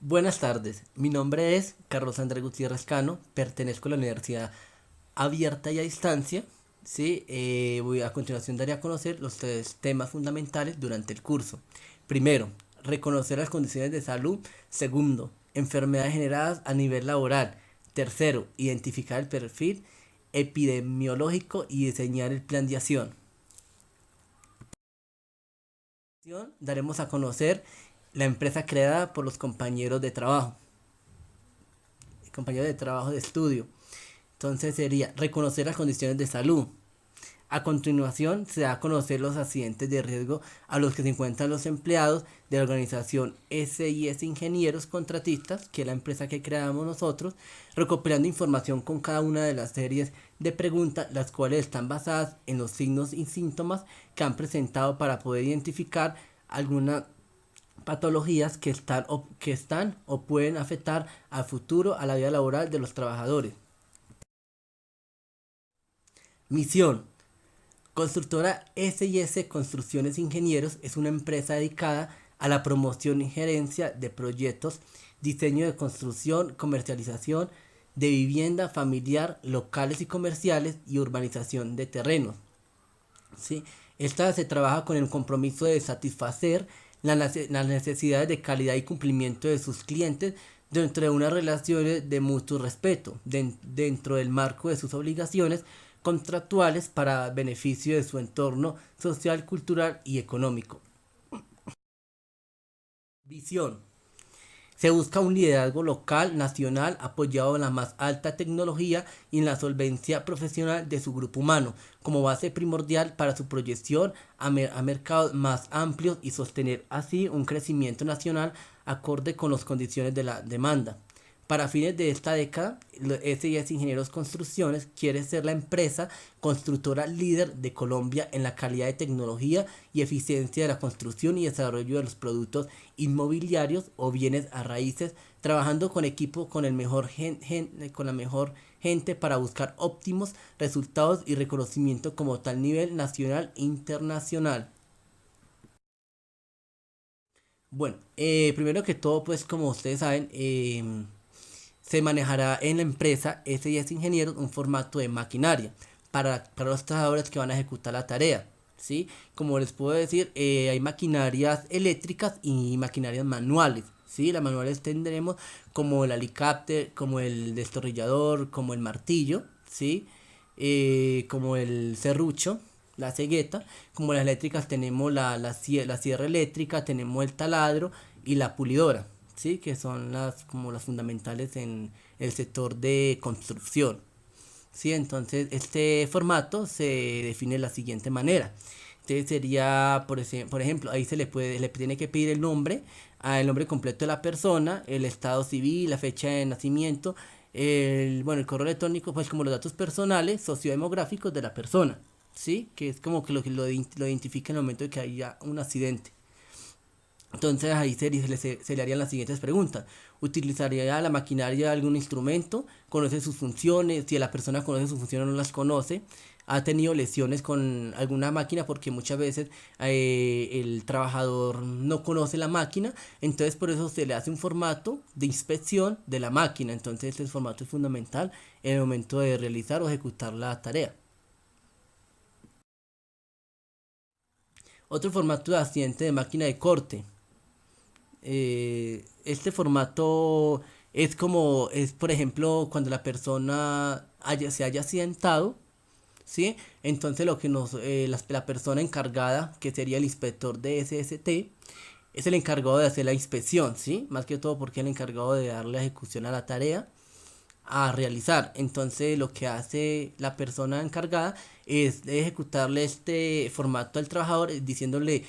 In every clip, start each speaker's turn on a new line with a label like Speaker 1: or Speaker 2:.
Speaker 1: Buenas tardes, mi nombre es Carlos Andrés Gutiérrez Cano, pertenezco a la Universidad Abierta y a Distancia. Sí, voy a continuación daré a conocer los tres temas fundamentales durante el curso. Primero, reconocer las condiciones de salud. Segundo, enfermedades generadas a nivel laboral. Tercero, identificar el perfil epidemiológico y diseñar el plan de acción. Daremos a conocer la empresa creada por los compañeros de trabajo de estudio. Entonces sería reconocer las condiciones de salud. A continuación se da a conocer los accidentes de riesgo a los que se encuentran los empleados de la organización SIS Ingenieros Contratistas, que es la empresa que creamos nosotros, recopilando información con cada una de las series de preguntas, las cuales están basadas en los signos y síntomas que han presentado para poder identificar algunas patologías que están o pueden afectar al futuro a la vida laboral de los trabajadores. Misión. Constructora S&S Construcciones Ingenieros es una empresa dedicada a la promoción y gerencia de proyectos, diseño de construcción, comercialización de vivienda familiar, locales y comerciales y urbanización de terrenos. ¿Sí? Esta se trabaja con el compromiso de satisfacer las necesidades de calidad y cumplimiento de sus clientes dentro de unas relaciones de mutuo respeto, dentro del marco de sus obligaciones contractuales para beneficio de su entorno social, cultural y económico. Visión. Se busca un liderazgo local, nacional, apoyado en la más alta tecnología y en la solvencia profesional de su grupo humano, como base primordial para su proyección a mercados más amplios y sostener así un crecimiento nacional acorde con las condiciones de la demanda. Para fines de esta década, S&S Ingenieros Construcciones quiere ser la empresa constructora líder de Colombia en la calidad de tecnología y eficiencia de la construcción y desarrollo de los productos inmobiliarios o bienes a raíces, trabajando con equipo con la mejor gente para buscar óptimos resultados y reconocimiento como tal nivel nacional e internacional. Bueno, primero que todo, pues como ustedes saben, se manejará en la empresa S&S Ingenieros un formato de maquinaria para los trabajadores que van a ejecutar la tarea. ¿Sí? Como les puedo decir, hay maquinarias eléctricas y maquinarias manuales. ¿Sí? Las manuales tendremos como el alicate, como el destornillador, como el martillo, ¿sí? Como el serrucho, la cegueta. Como las eléctricas tenemos la sierra eléctrica, tenemos el taladro y la pulidora, ¿sí? Que son como las fundamentales en el sector de construcción. ¿Sí? Entonces, este formato se define de la siguiente manera. Entonces sería, por ejemplo, ahí le tiene que pedir el nombre, el nombre completo de la persona, el estado civil, la fecha de nacimiento, el correo electrónico, pues como los datos personales, sociodemográficos de la persona, ¿sí? Que es como que lo identifica en el momento de que haya un accidente. Entonces ahí se le harían las siguientes preguntas. ¿Utilizaría la maquinaria algún instrumento? ¿Conoce sus funciones? Si la persona conoce sus funciones o no las conoce. ¿Ha tenido lesiones con alguna máquina? Porque muchas veces el trabajador no conoce la máquina. Entonces por eso se le hace un formato de inspección de la máquina. Entonces este formato es fundamental en el momento de realizar o ejecutar la tarea. Otro formato de accidente de máquina de corte. Este formato es por ejemplo, cuando la persona se haya accidentado, ¿sí? Entonces la persona encargada, que sería el inspector de SST, es el encargado de hacer la inspección, ¿sí? Más que todo porque es el encargado de darle ejecución a la tarea a realizar. Entonces lo que hace la persona encargada es de ejecutarle este formato al trabajador, diciéndole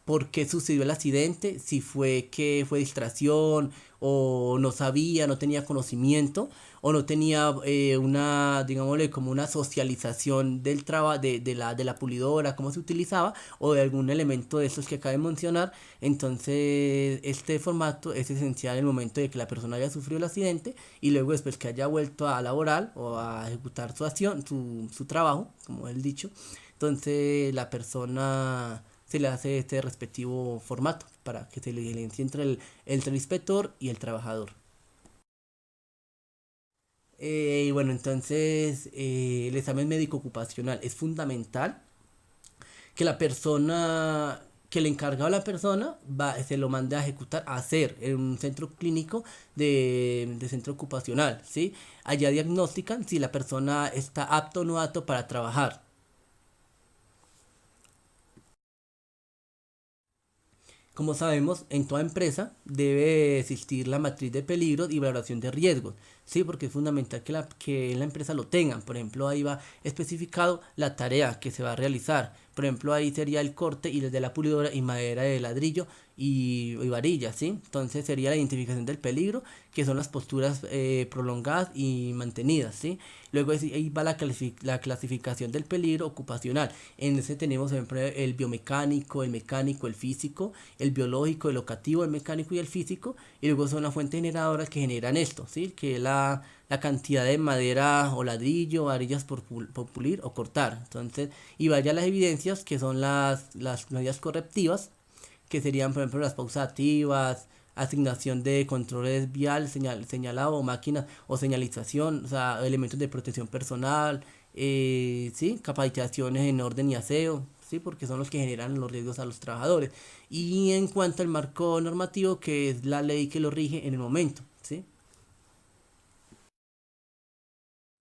Speaker 1: por qué sucedió el accidente, si fue que fue distracción o no sabía, no tenía conocimiento o no tenía digámosle, como una socialización del trabajo de la pulidora, cómo se utilizaba o de algún elemento de estos que acabo de mencionar. Entonces, este formato es esencial en el momento de que la persona haya sufrido el accidente y luego después que haya vuelto a laborar o a ejecutar su acción, su trabajo, como el dicho. Entonces, la persona se le hace este respectivo formato para que se le diferencie entre el inspector y el trabajador. Y bueno, entonces el examen médico ocupacional es fundamental que la persona, que el encargado de la persona se lo mande a ejecutar, a hacer en un centro clínico de centro ocupacional, ¿sí? Allá diagnostican si la persona está apto o no apto para trabajar. Como sabemos, en toda empresa debe existir la matriz de peligros y valoración de riesgos, ¿sí? Porque es fundamental que en la empresa lo tengan. Por ejemplo, ahí va especificado la tarea que se va a realizar. Por ejemplo, ahí sería el corte y desde la pulidora y madera de ladrillo y varilla, ¿sí? Entonces sería la identificación del peligro, que son las posturas prolongadas y mantenidas, ¿sí? Luego ahí va la clasificación del peligro ocupacional. En ese tenemos siempre el biomecánico, el mecánico, el físico, el biológico, el locativo, el mecánico y el físico. Y luego son las fuentes generadoras que generan esto, ¿sí? Que es la cantidad de madera o ladrillo, varillas por pulir o cortar. Entonces, y vaya las evidencias que son las medidas correctivas, que serían, por ejemplo, las pausas activas, asignación de controles vial, señalado, máquinas o señalización, o sea, elementos de protección personal, ¿sí? Capacitaciones en orden y aseo, ¿sí? Porque son los que generan los riesgos a los trabajadores. Y en cuanto al marco normativo, que es la ley que lo rige en el momento, ¿sí?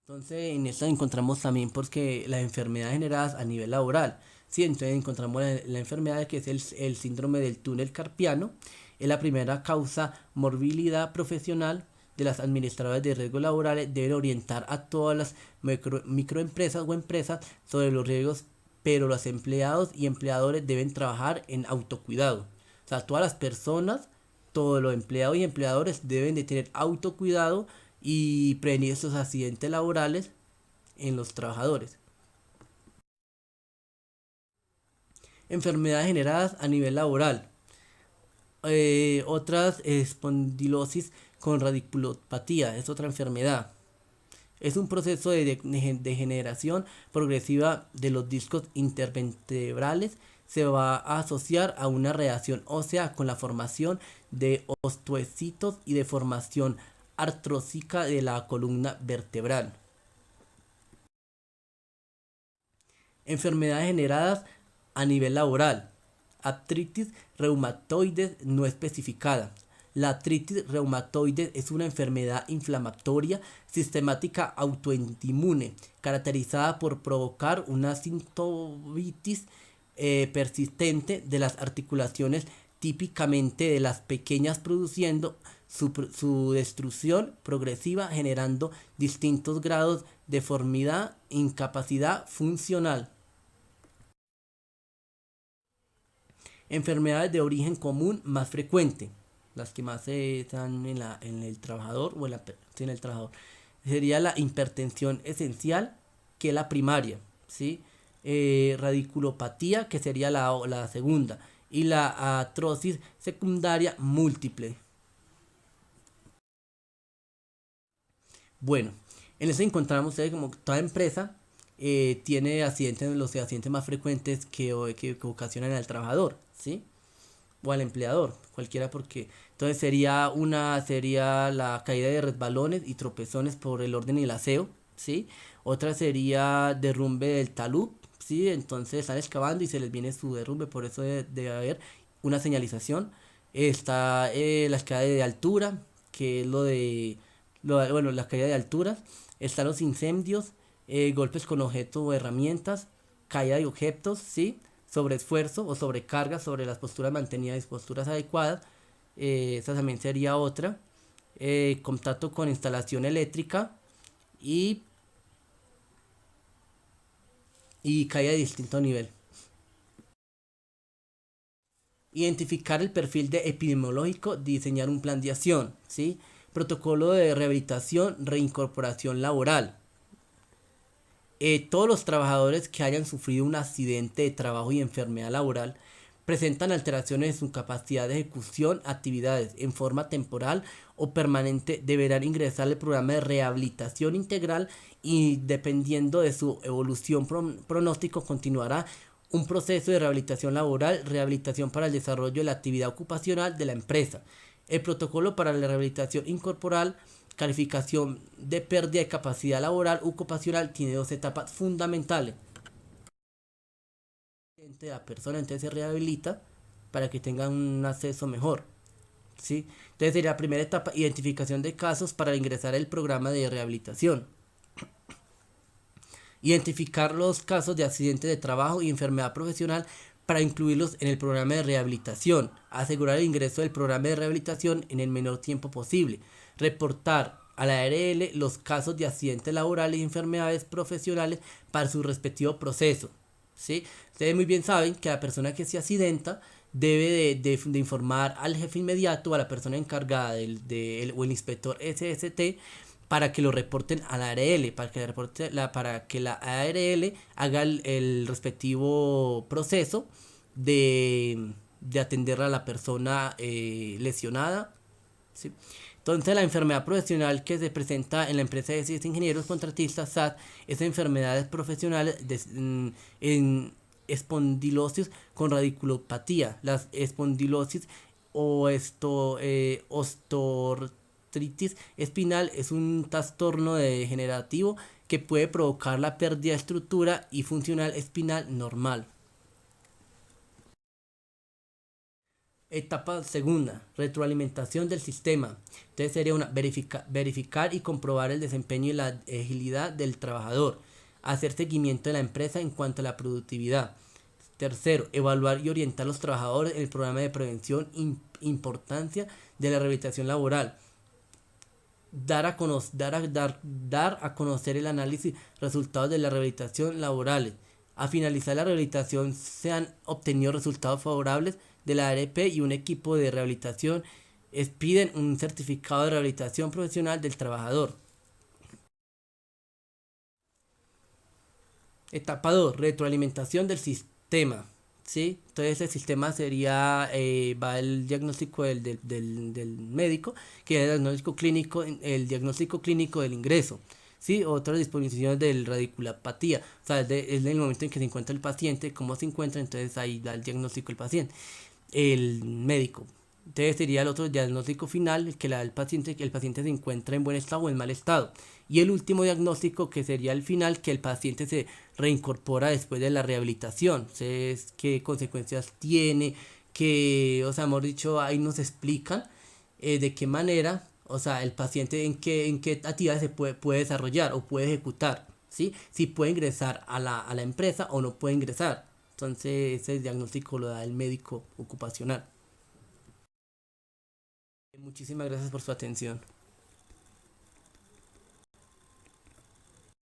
Speaker 1: Entonces, en esto encontramos también porque las enfermedades generadas a nivel laboral, ¿sí? Entonces encontramos la enfermedad que es el síndrome del túnel carpiano, es la primera causa morbilidad profesional de las administradoras de riesgos laborales, deben orientar a todas las microempresas o empresas sobre los riesgos, pero los empleados y empleadores deben trabajar en autocuidado. O sea, todas las personas, todos los empleados y empleadores deben de tener autocuidado y prevenir estos accidentes laborales en los trabajadores. Enfermedades generadas a nivel laboral. Otras espondilosis con radiculopatía es otra enfermedad. Es un proceso de degeneración progresiva de los discos intervertebrales. Se va a asociar a una reacción ósea con la formación de osteocitos y deformación artrósica de la columna vertebral. Enfermedades generadas a nivel laboral. Artritis reumatoide no especificada. La artritis reumatoide es una enfermedad inflamatoria sistemática autoinmune caracterizada por provocar una sintonitis persistente de las articulaciones, típicamente de las pequeñas, produciendo su destrucción progresiva, generando distintos grados de deformidad, incapacidad funcional. Enfermedades de origen común más frecuente, las que más se están en el trabajador o en el trabajador, sería la hipertensión esencial, que es la primaria, ¿sí? Radiculopatía, que sería la segunda, y la artrosis secundaria múltiple. Bueno, en eso encontramos como toda empresa tiene accidentes, los accidentes más frecuentes que ocasionan al trabajador, ¿sí? O al empleador, cualquiera, porque entonces sería la caída de resbalones y tropezones por el orden y el aseo, ¿sí? Otra sería derrumbe del talud, ¿sí? Entonces están excavando y se les viene su derrumbe, por eso debe haber una señalización. Está la caída de altura, que es bueno, la caída de alturas. Están los incendios, golpes con objetos o herramientas, caída de objetos, ¿sí? Sobre esfuerzo o sobrecarga sobre las posturas mantenidas y posturas adecuadas. Esa también sería otra. Contacto con instalación eléctrica y, y caída de distinto nivel. Identificar el perfil de epidemiológico, diseñar un plan de acción, ¿sí? Protocolo de rehabilitación, reincorporación laboral. Todos los trabajadores que hayan sufrido un accidente de trabajo y enfermedad laboral presentan alteraciones en su capacidad de ejecución actividades en forma temporal o permanente, deberán ingresar al programa de rehabilitación integral y dependiendo de su evolución pronóstico continuará un proceso de rehabilitación laboral, rehabilitación para el desarrollo de la actividad ocupacional de la empresa. El protocolo para la rehabilitación incorporal, calificación de pérdida de capacidad laboral ocupacional, tiene dos etapas fundamentales. La persona entonces se rehabilita para que tenga un acceso mejor, ¿sí? Entonces sería la primera etapa, identificación de casos para ingresar al programa de rehabilitación. Identificar los casos de accidente de trabajo y enfermedad profesional para incluirlos en el programa de rehabilitación. Asegurar el ingreso del programa de rehabilitación en el menor tiempo posible. Reportar a la ARL los casos de accidentes laborales y enfermedades profesionales para su respectivo proceso, ¿sí? Ustedes muy bien saben que la persona que se accidenta debe de informar al jefe inmediato, a la persona encargada o el inspector SST, para que lo reporten a la ARL, para que la ARL haga el respectivo proceso de atender a la persona lesionada, ¿sí? Entonces la enfermedad profesional que se presenta en la empresa de ingenieros contratistas SAT es enfermedades profesionales en espondilosis con radiculopatía. Las espondilosis o osteoartritis espinal es un trastorno degenerativo que puede provocar la pérdida de estructura y funcional espinal normal. Etapa segunda, retroalimentación del sistema. Entonces sería verificar y comprobar el desempeño y la agilidad del trabajador. Hacer seguimiento de la empresa en cuanto a la productividad. Tercero, evaluar y orientar a los trabajadores en el programa de prevención importancia de la rehabilitación laboral. Dar a conocer el análisis resultados de la rehabilitación laboral. A finalizar la rehabilitación se han obtenido resultados favorables de la ARP y un equipo de rehabilitación expiden un certificado de rehabilitación profesional del trabajador. Etapa 2, retroalimentación del sistema, ¿sí? Entonces el sistema sería, va el diagnóstico del médico, que es el diagnóstico clínico del ingreso, ¿sí? Otras disposiciones del radiculopatía, o sea, es en el momento en que se encuentra el paciente, cómo se encuentra, entonces ahí da el diagnóstico el paciente, el médico. Entonces sería el otro diagnóstico final, el que le da el paciente, que el paciente se encuentra en buen estado o en mal estado. Y el último diagnóstico, que sería el final, que el paciente se reincorpora después de la rehabilitación. Entonces, qué consecuencias tiene, o sea, hemos dicho, ahí nos explican de qué manera, o sea, el paciente en qué actividades se puede desarrollar o puede ejecutar, ¿sí? Si puede ingresar a la empresa o no puede ingresar. Entonces, ese diagnóstico lo da el médico ocupacional. Muchísimas gracias por su atención.